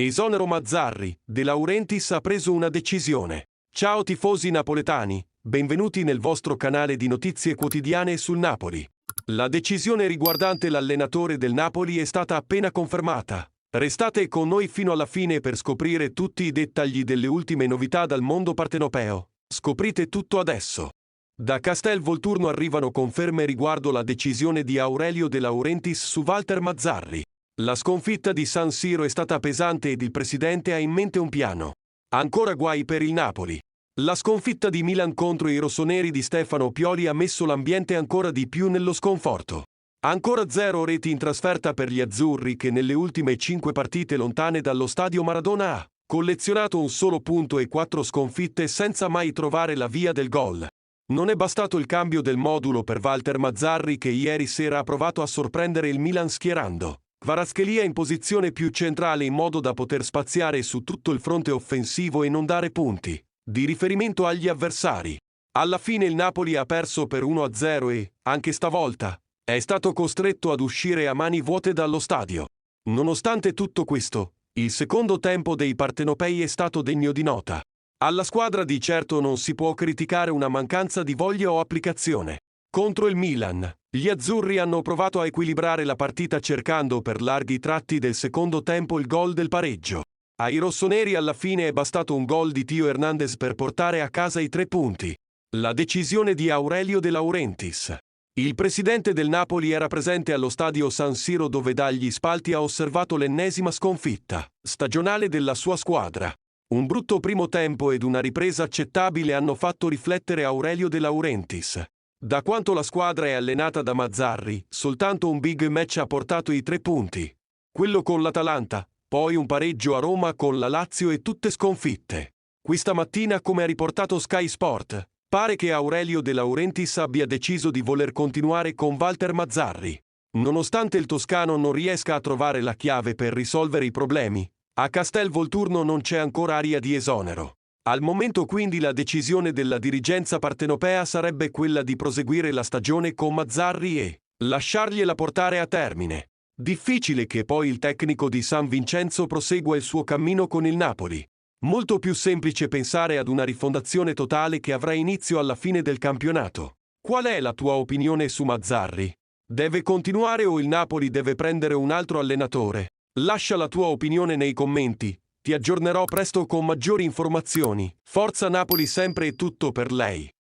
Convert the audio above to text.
Esonero Mazzarri, De Laurentiis ha preso una decisione. Ciao tifosi napoletani, benvenuti nel vostro canale di notizie quotidiane sul Napoli. La decisione riguardante l'allenatore del Napoli è stata appena confermata. Restate con noi fino alla fine per scoprire tutti i dettagli delle ultime novità dal mondo partenopeo. Scoprite tutto adesso. Da Castel Volturno arrivano conferme riguardo la decisione di Aurelio De Laurentiis su Walter Mazzarri. La sconfitta di San Siro è stata pesante ed il presidente ha in mente un piano. Ancora guai per il Napoli. La sconfitta di Milan contro i rossoneri di Stefano Pioli ha messo l'ambiente ancora di più nello sconforto. Ancora 0 reti in trasferta per gli azzurri che nelle ultime 5 partite lontane dallo stadio Maradona ha collezionato un solo punto e 4 sconfitte senza mai trovare la via del gol. Non è bastato il cambio del modulo per Walter Mazzarri che ieri sera ha provato a sorprendere il Milan schierando Kvaratskhelia in posizione più centrale in modo da poter spaziare su tutto il fronte offensivo e non dare punti di riferimento agli avversari. Alla fine il Napoli ha perso per 1-0 e, anche stavolta, è stato costretto ad uscire a mani vuote dallo stadio. Nonostante tutto questo, il secondo tempo dei partenopei è stato degno di nota. Alla squadra di certo non si può criticare una mancanza di voglia o applicazione. Contro il Milan, gli azzurri hanno provato a equilibrare la partita cercando per larghi tratti del secondo tempo il gol del pareggio. Ai rossoneri alla fine è bastato un gol di Tio Hernandez per portare a casa i 3 punti. La decisione di Aurelio De Laurentiis. Il presidente del Napoli era presente allo stadio San Siro dove dagli spalti ha osservato l'ennesima sconfitta stagionale della sua squadra. Un brutto primo tempo ed una ripresa accettabile hanno fatto riflettere Aurelio De Laurentiis. Da quanto la squadra è allenata da Mazzarri, soltanto un big match ha portato i 3 punti. Quello con l'Atalanta, poi un pareggio a Roma con la Lazio e tutte sconfitte. Questa mattina, come ha riportato Sky Sport, pare che Aurelio De Laurentiis abbia deciso di voler continuare con Walter Mazzarri. Nonostante il toscano non riesca a trovare la chiave per risolvere i problemi, a Castel Volturno non c'è ancora aria di esonero. Al momento quindi la decisione della dirigenza partenopea sarebbe quella di proseguire la stagione con Mazzarri e lasciargliela portare a termine. Difficile che poi il tecnico di San Vincenzo prosegua il suo cammino con il Napoli. Molto più semplice pensare ad una rifondazione totale che avrà inizio alla fine del campionato. Qual è la tua opinione su Mazzarri? Deve continuare o il Napoli deve prendere un altro allenatore? Lascia la tua opinione nei commenti. Ti aggiornerò presto con maggiori informazioni. Forza Napoli sempre e tutto per lei.